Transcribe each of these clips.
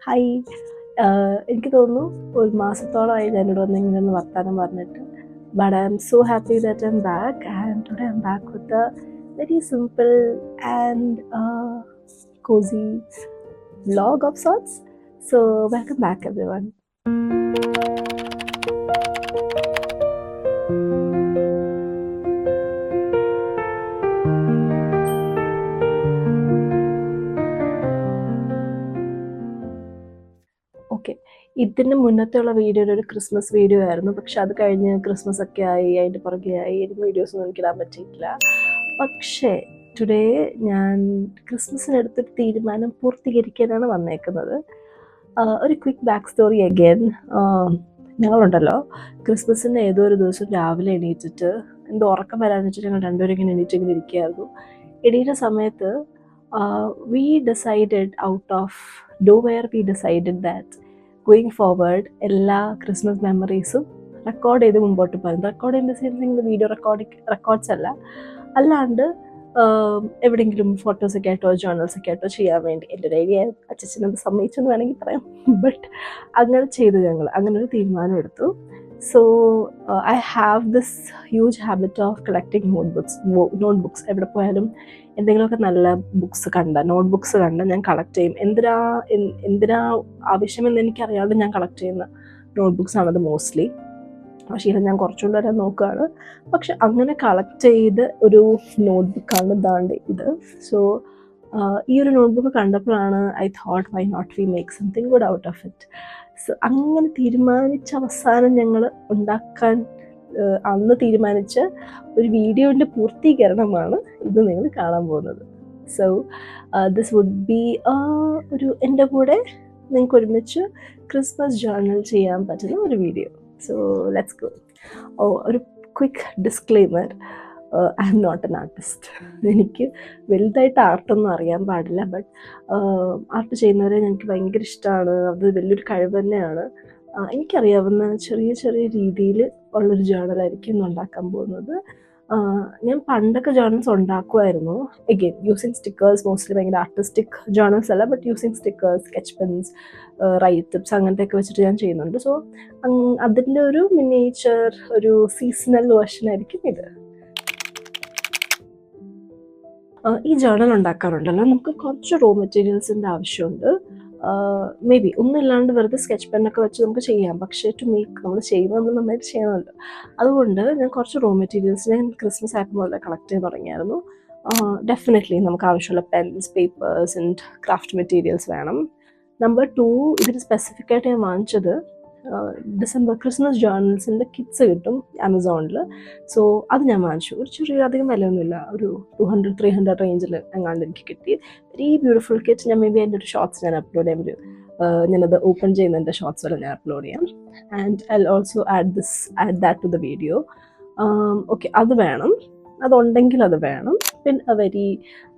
Hi. എനിക്ക് തോന്നുന്നു ഒരു മാസത്തോളമായി ഞാനിവിടെ വന്ന് ഇങ്ങനെ ഒന്ന് വർത്താനം പറഞ്ഞിട്ട്. But I am so happy that I'm back and today I'm back with a very simple and cozy vlog of sorts. So welcome back everyone. Okay, ഇതിന് മുന്നത്തെയുള്ള വീഡിയോ ഒരു ക്രിസ്മസ് വീഡിയോ ആയിരുന്നു. പക്ഷെ അത് കഴിഞ്ഞ് Christmas ഒക്കെ ആയി, അതിൻ്റെ പുറകെ ആയി വീഡിയോസൊന്നും എനിക്കിടാൻ പറ്റിയിട്ടില്ല. പക്ഷേ ടുഡേ ഞാൻ ക്രിസ്മസിനെടുത്തൊരു തീരുമാനം പൂർത്തീകരിക്കാനാണ് വന്നേക്കുന്നത്. ഒരു ക്വിക്ക് ബാക്ക് സ്റ്റോറി അഗൈൻ. ഞങ്ങളുണ്ടല്ലോ, ക്രിസ്മസിൻ്റെ ഏതോ ഒരു ദിവസം രാവിലെ എണീറ്റിട്ട് എന്തോ ഉറക്കം വരാന്ന് വെച്ചിട്ട് ഞങ്ങൾ രണ്ടുപേരും ഇങ്ങനെ എണീറ്റിങ്ങനെ ഇരിക്കുകയായിരുന്നു. എണീറ്റ സമയത്ത് we decided out of nowhere we decided that going forward എല്ലാ ക്രിസ്മസ് മെമ്മറീസും റെക്കോർഡ് ചെയ്ത് മുമ്പോട്ട് പോകും. റെക്കോർഡ് ചെയ്യുന്ന സെൻസ് വീഡിയോ റെക്കോർഡ്സ് അല്ലാണ്ട് എവിടെയെങ്കിലും ഫോട്ടോസൊക്കെ ആയിട്ടോ ജേർണൽസൊക്കെ ആയിട്ടോ ചെയ്യാൻ വേണ്ടി എൻ്റെ ഒരു ഐഡിയ. അച്ഛനത് സമ്മതിച്ചെന്ന് വേണമെങ്കിൽ പറയാം. ബട്ട് അങ്ങനെ ചെയ്തു. ഞങ്ങൾ അങ്ങനെ ഒരു തീരുമാനം എടുത്തു. So I have this huge habit of collecting notebooks. എവിടെ പോയാലും എന്തെങ്കിലുമൊക്കെ നല്ല ബുക്സ് നോട്ട്ബുക്സ് കണ്ട ഞാൻ കളക്ട് ചെയ്യും. എന്തിനാ ആവശ്യമെന്ന് എനിക്കറിയാണ്ട് ഞാൻ കളക്ട് ചെയ്യുന്ന നോട്ട്ബുക്സ് ആണത് മോസ്റ്റ്ലി. ശീലം ഞാൻ കുറച്ചുകൊണ്ട് വരാൻ നോക്കുകയാണ്. പക്ഷെ അങ്ങനെ കളക്ട് ചെയ്ത് ഒരു നോട്ട്ബുക്കാണ് ദാണ്ട് ഇത്. സോ ഈ ഒരു നോട്ട്ബുക്ക് കണ്ടപ്പോഴാണ് I thought why not we make something good out of it. So അങ്ങനെ തീരുമാനിച്ച അവസാനം ഞങ്ങൾ ഉണ്ടാക്കാൻ അന്ന് തീരുമാനിച്ച ഒരു വീഡിയോൻ്റെ പൂർത്തീകരണമാണ് ഇത് നിങ്ങൾ കാണാൻ പോകുന്നത്. സോ ദിസ് വുഡ് ബി ഒരു എൻ്റെ കൂടെ നിങ്ങൾക്ക് ഒരുമിച്ച് ക്രിസ്മസ് ജേർണൽ ചെയ്യാൻ പറ്റുന്ന ഒരു വീഡിയോ. So let's go. ഒരു quick disclaimer, I am not an artist. എനിക്ക് വലുതായിട്ട് ആർട്ടൊന്നും അറിയാൻ പാടില്ല. ബട്ട് ആർട്ട് ചെയ്യുന്നവരെ എനിക്ക് ഭയങ്കര ഇഷ്ടമാണ്. അത് വലിയൊരു കഴിവ് തന്നെയാണ്. എനിക്കറിയാവുന്ന ചെറിയ ചെറിയ രീതിയിൽ ഉള്ളൊരു ജേർണലായിരിക്കും ഇന്ന് ഉണ്ടാക്കാൻ പോകുന്നത്. ഞാൻ പണ്ടൊക്കെ ജേർണൽസ് ഉണ്ടാക്കുമായിരുന്നു. എഗെയിൻ യൂസിങ് സ്റ്റിക്കേഴ്സ്, മോസ്റ്റ്ലി ഭയങ്കര ആർട്ടിസ്റ്റിക് ജേർണൽസ് അല്ല, but using stickers, sketch pens, writeups അങ്ങനത്തെയൊക്കെ വെച്ചിട്ട് ഞാൻ ചെയ്യുന്നുണ്ട്. സോ അതിൻ്റെ ഒരു മിനിയേച്ചർ, ഒരു സീസണൽ വേർഷൻ ആയിരിക്കും ഇത്. ഈ ജേർണൽ ഉണ്ടാക്കാറുണ്ടല്ലോ, നമുക്ക് കുറച്ച് റോ മെറ്റീരിയൽസിൻ്റെ ആവശ്യമുണ്ട്. മേ ബി ഒന്നുമില്ലാണ്ട് വെറുതെ സ്കെച്ച് പെന്നൊക്കെ വെച്ച് നമുക്ക് ചെയ്യാം. പക്ഷേ ടു മേക്ക് നമ്മൾ ചെയ്യുമ്പോൾ നമ്മൾ നന്നായിട്ട് ചെയ്യണമല്ലോ. അതുകൊണ്ട് ഞാൻ കുറച്ച് റോ മെറ്റീരിയൽസ് ഞാൻ ക്രിസ്മസ് ആയപ്പോൾ മുതലേ കളക്ട് ചെയ്ത് തുടങ്ങിയായിരുന്നു. ഡെഫിനറ്റ്ലി നമുക്ക് ആവശ്യമുള്ള pens, papers and craft materials വേണം. നമ്പർ 2, ഇതിന് സ്പെസിഫിക് ആയിട്ട് ഞാൻ വാങ്ങിച്ചത് ഡിസംബർ ക്രിസ്മസ് ജേർണൽസിൻ്റെ കിറ്റ്സ് കിട്ടും ആമസോണിൽ. സോ അത് ഞാൻ വാങ്ങിച്ചു. ഒരു ചെറിയ അധികം വിലയൊന്നുമില്ല, ഒരു 200-300 റേഞ്ചിൽ എങ്ങാണ്ട് എനിക്ക് കിട്ടി. Very beautiful kit. ഞാൻ മേ ബി അതിൻ്റെ ഒരു ഷോർട്സ് ഞാൻ അപ്ലോഡ് ചെയ്യാൻ ഞാനത് ഓപ്പൺ ചെയ്യുന്നതിൻ്റെ ഷോർട്സ് വരെ ഞാൻ അപ്ലോഡ് ചെയ്യാം. And I also add that to the video. Okay, അത് വേണം. അതുണ്ടെങ്കിൽ അത് വേണം. പിന്നെ എ വെരി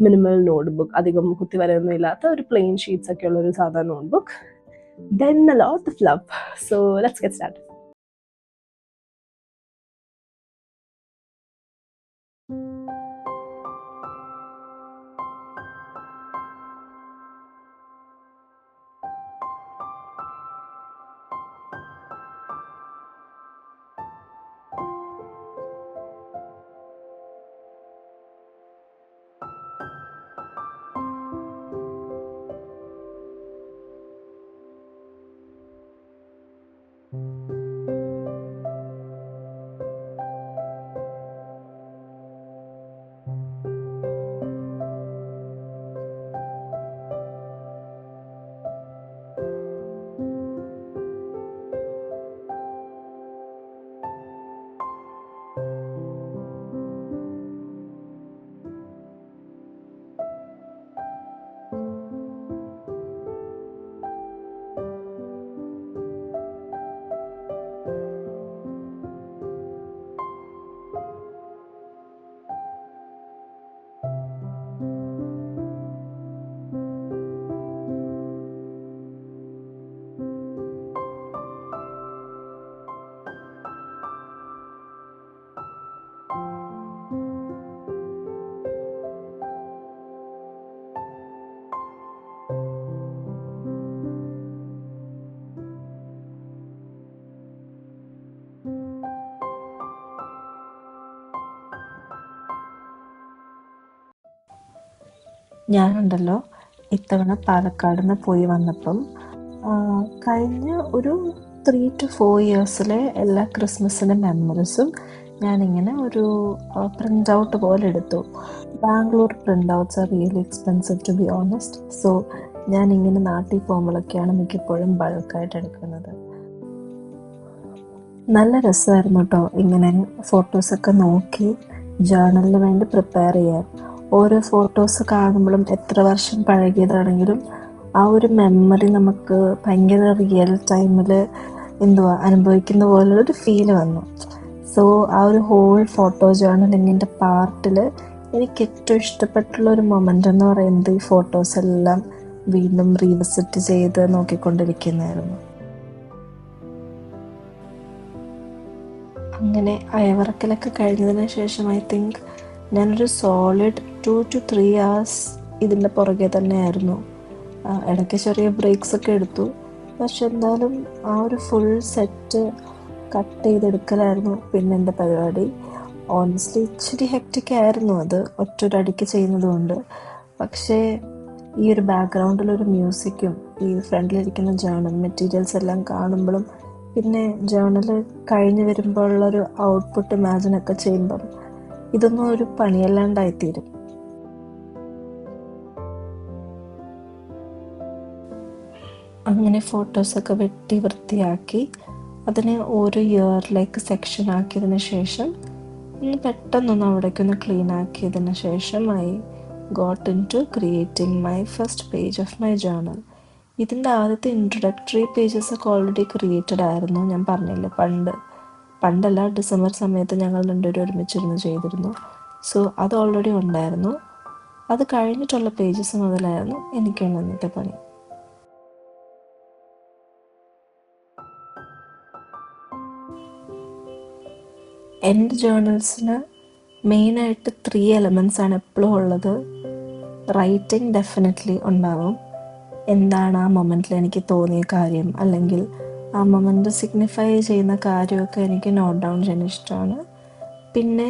മിനിമൽ നോട്ട്ബുക്ക്, അധികം കുത്തി വരയൊന്നും ഇല്ലാത്ത ഒരു പ്ലെയിൻ ഷീറ്റ്സ് ഒക്കെ ഉള്ളൊരു സാധാരണ notebook. Then a lot of love. So let's get started. ഞാനുണ്ടല്ലോ ഇത്തവണ പാലക്കാട് നിന്ന് പോയി വന്നപ്പം കഴിഞ്ഞ ഒരു 3 to 4 ഇയേഴ്സിലെ എല്ലാ ക്രിസ്മസിൻ്റെ മെമ്മറീസും ഞാനിങ്ങനെ ഒരു പ്രിൻ്റ് ഔട്ട് പോലെ എടുത്തു. Bangalore print outs are really expensive to be honest. So ഞാനിങ്ങനെ നാട്ടിൽ പോകുമ്പോഴൊക്കെയാണ് മിക്കപ്പോഴും ബൾക്കായിട്ട് എടുക്കുന്നത്. നല്ല രസമായിരുന്നു കേട്ടോ ഇങ്ങനെ ഫോട്ടോസൊക്കെ നോക്കി ജേർണലിന് വേണ്ടി പ്രിപ്പയർ ചെയ്യാൻ. ഓരോ ഫോട്ടോസ് കാണുമ്പോഴും എത്ര വർഷം പഴകിയതാണെങ്കിലും ആ ഒരു മെമ്മറി നമുക്ക് ഭയങ്കര റിയൽ ടൈമിൽ അനുഭവിക്കുന്ന പോലുള്ളൊരു ഫീല് വന്നു. സോ ആ ഒരു ഹോൾ ഫോട്ടോ ജേർണലിങ്ങിൻ്റെ പാർട്ടിൽ എനിക്ക് ഏറ്റവും ഇഷ്ടപ്പെട്ടുള്ള ഒരു മൊമെൻ്റ് എന്ന് പറയുന്നത് ഈ ഫോട്ടോസ് എല്ലാം വീണ്ടും റീവിസിറ്റ് ചെയ്ത് നോക്കിക്കൊണ്ടിരിക്കുന്നതായിരുന്നു. അങ്ങനെ അയവിറക്കലൊക്കെ കഴിഞ്ഞതിന് ശേഷം ഐ തിങ്ക് ഞാനൊരു സോളിഡ് 2 to 3 hours ഇതിൻ്റെ പുറകെ തന്നെയായിരുന്നു. ഇടയ്ക്ക് ചെറിയ ബ്രേക്സ് ഒക്കെ എടുത്തു, പക്ഷെ എന്തായാലും ആ ഒരു ഫുൾ സെറ്റ് കട്ട് ചെയ്തെടുക്കലായിരുന്നു പിന്നെ എൻ്റെ പരിപാടി. ഓണസ്റ്റ്ലി ഇച്ചിരി ഹെക്റ്റിക് ആയിരുന്നു അത് ഒറ്റൊരടിക്ക് ചെയ്യുന്നത് കൊണ്ട്. പക്ഷേ ഈ ഒരു ബാക്ക്ഗ്രൗണ്ടിലൊരു മ്യൂസിക്കും ഈ ഫ്രണ്ടിലിരിക്കുന്ന ജേർണൽ മെറ്റീരിയൽസ് എല്ലാം കാണുമ്പോഴും പിന്നെ ജേർണൽ കഴിഞ്ഞ് വരുമ്പോഴുള്ളൊരു ഔട്ട്പുട്ട് ഇമാജിനൊക്കെ ചെയ്യുമ്പം ഇതൊന്നും ഒരു പണിയല്ലാണ്ടായിത്തീരും. അങ്ങനെ ഫോട്ടോസൊക്കെ വെട്ടി വൃത്തിയാക്കി അതിനെ ഓരോ ഇയറിലേക്ക് സെക്ഷൻ ആക്കിയതിന് ശേഷം പെട്ടെന്നൊന്ന് അവിടേക്കൊന്ന് ക്ലീൻ ആക്കിയതിന് ശേഷം I got into creating my first page of my journal. ഇതിൻ്റെ ആദ്യത്തെ ഇൻട്രൊഡക്ടറി പേജസ് ഒക്കെ ഓൾറെഡി ക്രിയേറ്റഡ് ആയിരുന്നു. ഞാൻ പറഞ്ഞില്ലേ പണ്ടല്ല ഡിസംബർ സമയത്ത് ഞങ്ങൾ രണ്ടുപേരും ഒരുമിച്ചിരുന്ന് ചെയ്തിരുന്നു. സോ അത് ഓൾറെഡി ഉണ്ടായിരുന്നു. അത് കഴിഞ്ഞിട്ടുള്ള പേജസ് മുതലായിരുന്നു എനിക്കുള്ള ഇന്നത്തെ പണി. എൻ്റെ ജേർണൽസിന് മെയിനായിട്ട് 3 elements ആണ് എപ്പോഴും ഉള്ളത്. റൈറ്റിംഗ് ഡെഫിനറ്റ്ലി ഉണ്ടാവും. എന്താണ് ആ മൊമെൻറ്റിൽ എനിക്ക് തോന്നിയ കാര്യം, അല്ലെങ്കിൽ ആ മൊമെൻറ്റ് സിഗ്നിഫൈ ചെയ്യുന്ന കാര്യമൊക്കെ എനിക്ക് നോട്ട് ഡൗൺ ചെയ്യാൻ ഇഷ്ടമാണ്. പിന്നെ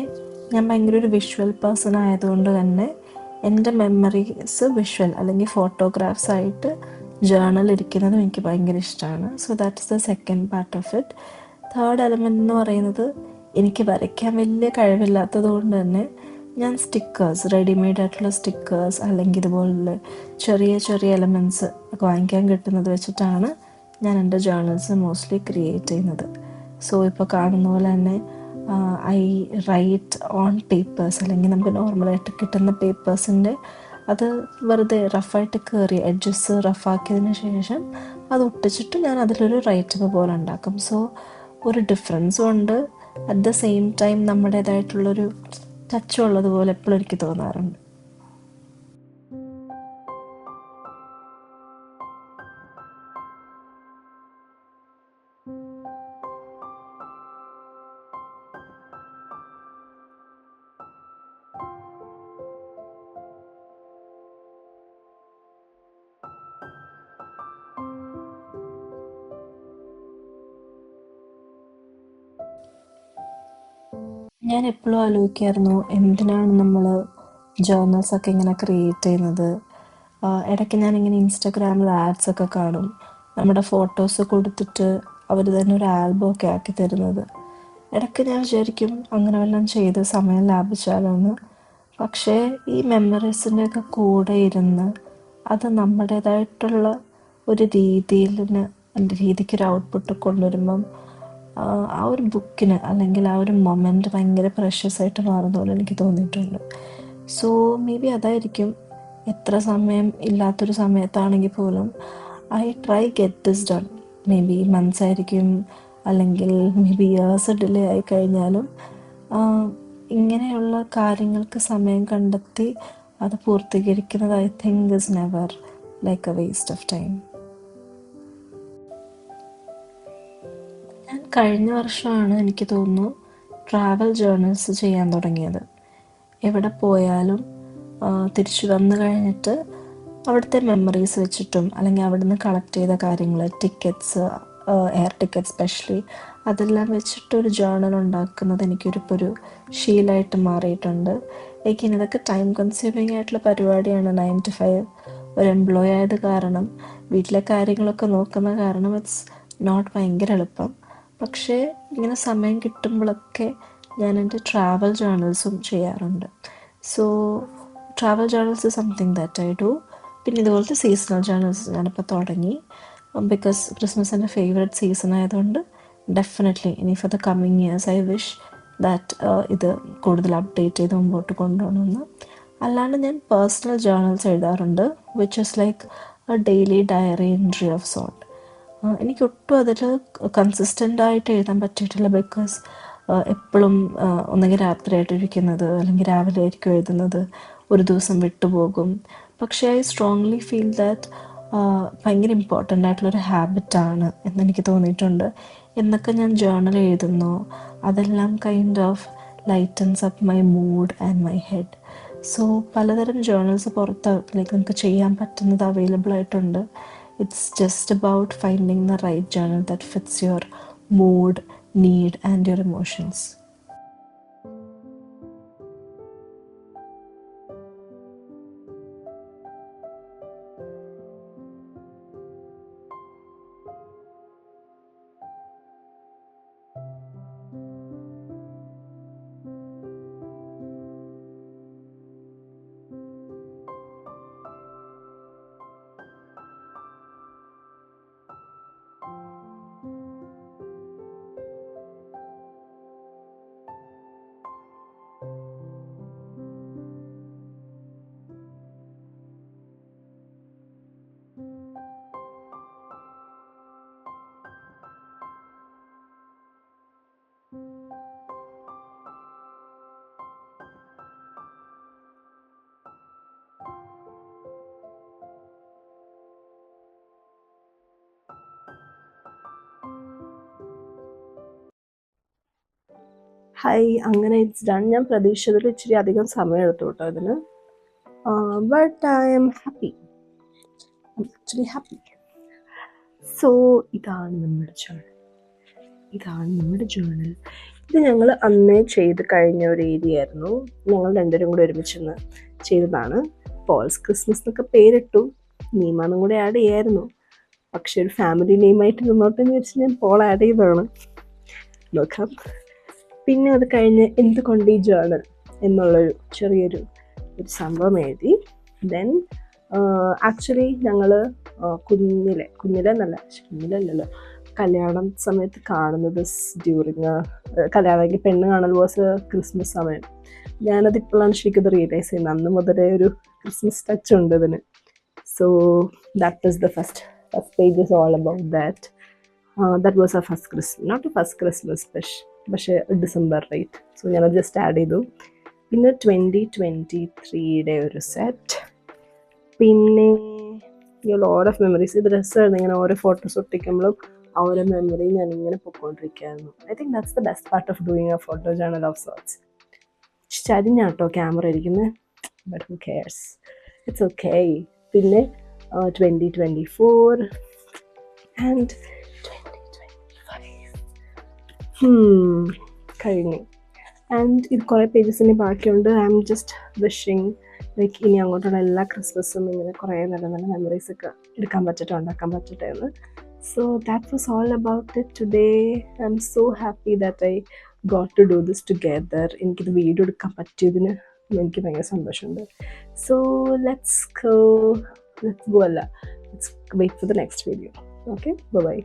ഞാൻ ഭയങ്കര ഒരു വിഷ്വൽ പേഴ്സൺ ആയതുകൊണ്ട് തന്നെ എൻ്റെ മെമ്മറീസ് വിഷ്വൽ അല്ലെങ്കിൽ ഫോട്ടോഗ്രാഫ്സ് ആയിട്ട് ജേർണൽ ഇരിക്കുന്നതും എനിക്ക് ഭയങ്കര ഇഷ്ടമാണ്. So that's the second part of it. Third element എന്ന് പറയുന്നത് എനിക്ക് വരയ്ക്കാൻ വലിയ കഴിവില്ലാത്തത് കൊണ്ട് തന്നെ ഞാൻ സ്റ്റിക്കേഴ്സ്, റെഡിമെയ്ഡ് ആയിട്ടുള്ള സ്റ്റിക്കേഴ്സ് അല്ലെങ്കിൽ ഇതുപോലുള്ള ചെറിയ ചെറിയ എലമെൻറ്റ്സ് ഒക്കെ വാങ്ങിക്കാൻ കിട്ടുന്നത് വെച്ചിട്ടാണ് ഞാൻ എൻ്റെ ജേർണൽസ് മോസ്റ്റ്ലി ക്രിയേറ്റ് ചെയ്യുന്നത്. സോ ഇപ്പോൾ കാണുന്ന പോലെ തന്നെ ഐ റൈറ്റ് ഓൺ പേപ്പേഴ്സ്, അല്ലെങ്കിൽ നമുക്ക് നോർമലായിട്ട് കിട്ടുന്ന പേപ്പേഴ്സിൻ്റെ അത് വെറുതെ റഫായിട്ട് കയറി എഡ്ജസ് റഫാക്കിയതിന് ശേഷം അത് ഒട്ടിച്ചിട്ട് ഞാൻ അതിലൊരു റൈറ്റിംഗ് പോലെ ഉണ്ടാക്കും. സോ ഒരു ഡിഫറൻസും ഉണ്ട്, അറ്റ് ദ സെയിം ടൈം നമ്മുടേതായിട്ടുള്ളൊരു ടച്ച് ഉള്ളതുപോലെ എപ്പോഴും എനിക്ക് തോന്നാറുണ്ട്. ഞാൻ എപ്പോഴും ആലോചിക്കായിരുന്നു എന്തിനാണ് നമ്മൾ ജേർണൽസൊക്കെ ഇങ്ങനെ ക്രിയേറ്റ് ചെയ്യുന്നത്. ഇടയ്ക്ക് ഞാനിങ്ങനെ ഇൻസ്റ്റഗ്രാമിൽ ആഡ്സൊക്കെ കാണും, നമ്മുടെ ഫോട്ടോസ് കൊടുത്തിട്ട് അവർ തന്നെ ഒരു ആൽബം ഒക്കെ ആക്കി തരുന്നത്. ഇടയ്ക്ക് ഞാൻ വിചാരിക്കും അങ്ങനെ വല്ലതും ചെയ്ത് സമയം ലാഭിച്ചാലോ എന്ന്. പക്ഷേ ഈ മെമ്മറീസിൻ്റെയൊക്കെ കൂടെ ഇരുന്ന് അത് നമ്മുടേതായിട്ടുള്ള ഒരു രീതിക്കൊരു ഔട്ട്പുട്ട് കൊണ്ടുവരുമ്പം ആ ഒരു ബുക്കിന് അല്ലെങ്കിൽ ആ ഒരു മൊമെൻ്റ് ഭയങ്കര പ്രഷ്യസ് ആയിട്ട് മാറുന്ന പോലെ എനിക്ക് തോന്നിയിട്ടുണ്ട്. സോ മേ ബി അതായിരിക്കും എത്ര സമയം ഇല്ലാത്തൊരു സമയത്താണെങ്കിൽ പോലും I try get this done. May be months ആയിരിക്കും, അല്ലെങ്കിൽ മേ ബി ഇയേഴ്സ് ഡിലേ ആയി കഴിഞ്ഞാലും ഇങ്ങനെയുള്ള കാര്യങ്ങൾക്ക് സമയം കണ്ടെത്തി അത് പൂർത്തീകരിക്കുന്നത് I think is never like a waste of time. ഞാൻ കഴിഞ്ഞ വർഷമാണ് എനിക്ക് തോന്നുന്നു ട്രാവൽ ജേർണൽസ് ചെയ്യാൻ തുടങ്ങിയത്. എവിടെ പോയാലും തിരിച്ചു വന്നു കഴിഞ്ഞിട്ട് അവിടുത്തെ മെമ്മറീസ് വെച്ചിട്ടും അല്ലെങ്കിൽ അവിടെ നിന്ന് കളക്ട് ചെയ്ത കാര്യങ്ങൾ, ടിക്കറ്റ്സ്, എയർ ടിക്കറ്റ് സ്പെഷ്യലി, അതെല്ലാം വെച്ചിട്ടൊരു ജേർണൽ ഉണ്ടാക്കുന്നത് എനിക്കൊരു ശീലമായിട്ട് മാറിയിട്ടുണ്ട്. again ഇതൊക്കെ ടൈം കൺസ്യൂമിങ് ആയിട്ടുള്ള പരിപാടിയാണ്. 9 to 5 ഒരു എംപ്ലോയി ആയത് കാരണം, വീട്ടിലെ കാര്യങ്ങളൊക്കെ നോക്കുന്ന കാരണം ഇറ്റ്സ് നോട്ട് ഭയങ്കര എളുപ്പം. പക്ഷേ ഇങ്ങനെ സമയം കിട്ടുമ്പോഴൊക്കെ ഞാൻ എൻ്റെ ട്രാവൽ ജേർണൽസും ചെയ്യാറുണ്ട്. So travel journals is something that I do. പിന്നെ ഇതുപോലത്തെ സീസണൽ ജേർണൽസ് ഞാനിപ്പോൾ തുടങ്ങി. ബിക്കോസ് ക്രിസ്മസ് എൻ്റെ ഫേവറേറ്റ് സീസൺ ആയതുകൊണ്ട് ഡെഫിനറ്റ്ലി ഇനി for the coming years I wish that ഇത് കൂടുതൽ അപ്ഡേറ്റ് ചെയ്ത് മുമ്പോട്ട് കൊണ്ടുപോകണമെന്ന്. അല്ലാണ്ട് ഞാൻ പേഴ്സണൽ ജേർണൽസ് എഴുതാറുണ്ട്, which is like a daily diary entry of sort. എനിക്കൊട്ടും അതിൽ കൺസിസ്റ്റൻ്റ് ആയിട്ട് എഴുതാൻ പറ്റിയിട്ടില്ല. ബിക്കോസ് എപ്പോഴും ഒന്നെങ്കിൽ രാത്രിയായിട്ടിരിക്കുന്നത് അല്ലെങ്കിൽ രാവിലെ ആയിരിക്കും എഴുതുന്നത്, ഒരു ദിവസം വിട്ടുപോകും. പക്ഷേ ഐ സ്ട്രോങ്ലി ഫീൽ ദാറ്റ് ഭയങ്കര ഇമ്പോർട്ടൻ്റ് ആയിട്ടുള്ളൊരു ഹാബിറ്റാണ് എന്നെനിക്ക് തോന്നിയിട്ടുണ്ട്. എന്നൊക്കെ ഞാൻ ജേർണൽ എഴുതുന്നു, അതെല്ലാം kind of lightens up my mood and my head. So പലതരം ജേർണൽസ് പുറത്ത് ലൈക്ക് നമുക്ക് ചെയ്യാൻ പറ്റുന്നത് അവൈലബിൾ ആയിട്ടുണ്ട്. It's just about finding the right journal that fits your mood, need and your emotions. Hi, അങ്ങനെ ഇറ്റ്സ് ഡൺ. ഞാൻ പ്രതീക്ഷിച്ചതിൽ ഇച്ചിരി അധികം സമയം എടുത്തു കേട്ടോ ഇതിന്. But I'm happy, actually happy. So ഇതാണ് നമ്മുടെ ജേർണൽ. ഇത് ഞങ്ങൾ അന്നേ ചെയ്ത് കഴിഞ്ഞ ഒരു ഏരിയ ആയിരുന്നു. ഞങ്ങൾ രണ്ടുപേരും കൂടി ഒരുമിച്ചെന്ന് ചെയ്തതാണ്. പോൾസ് ക്രിസ്മസ് എന്നൊക്കെ പേരിട്ടു, നീമാന്നും കൂടെ ആഡ് ചെയ്യായിരുന്നു. പക്ഷെ ഒരു ഫാമിലി നെയിമായിട്ട് നിന്നോട്ടെ എന്ന് വെച്ച് ഞാൻ പോൾ ആഡ് ചെയ്തതാണ്. നോക്കാം. പിന്നെ അത് കഴിഞ്ഞ് എന്തുകൊണ്ട് ഈ ജേർണൽ എന്നുള്ളൊരു ചെറിയൊരു സംഭവം എഴുതി. ദെൻ ആക്ച്വലി ഞങ്ങൾ കുഞ്ഞിലല്ലോ കല്യാണം സമയത്ത് കാണുന്നത് ഡ്യൂറിങ് കല്യാണം പെണ്ണ് കാണൽ വാസ് ക്രിസ്മസ് സമയം. ഞാനത് ഇപ്പോഴാണ് ശരിക്കും റിയലൈസ് ചെയ്യുന്നത്. അന്ന് മുതലേ ഒരു ക്രിസ്മസ് ടച്ച് ഉണ്ട് ഇതിന്. So that is the first page is all about that. That was a first Christmas, not a first Christmas പക്ഷേ ഡിസംബർ റൈറ്റ്. സോ ഞാനത് ജസ്റ്റ് ആഡ് ചെയ്തു. പിന്നെ 2023 ഒരു സെറ്റ്. പിന്നെ ലോട്ട് ഓഫ് മെമ്മറീസ്. ഇത് രസമായിരുന്നു, ഇങ്ങനെ ഓരോ ഫോട്ടോസ് ഒട്ടിക്കുമ്പോഴും ആ ഒരു മെമ്മറി ഞാനിങ്ങനെ പൊയ്ക്കൊണ്ടിരിക്കുകയായിരുന്നു. I think that's the best part of doing a photo journal of sorts. ചരിഞ്ഞാട്ടോ ക്യാമറ ഇരിക്കുന്നത്, but who cares, it's okay. പിന്നെ 2024 ആൻഡ് 2025 കഴിഞ്ഞു. ആൻഡ് ഇത് കുറേ പേജസിന് ബാക്കിയുണ്ട്. I am just wishing like ഇനി അങ്ങോട്ടുള്ള എല്ലാ ക്രിസ്മസും ഇങ്ങനെ കുറേ നല്ല നല്ല മെമ്മറീസൊക്കെ ഉണ്ടാക്കാൻ പറ്റട്ടെ എന്ന്. So that was all about it today. I'm so happy that I got to do this together. എനിക്കിത് വീഡിയോ എടുക്കാൻ പറ്റിയതിന് എനിക്ക് ഭയങ്കര സന്തോഷമുണ്ട്. So let's wait for the next video. Okay, by.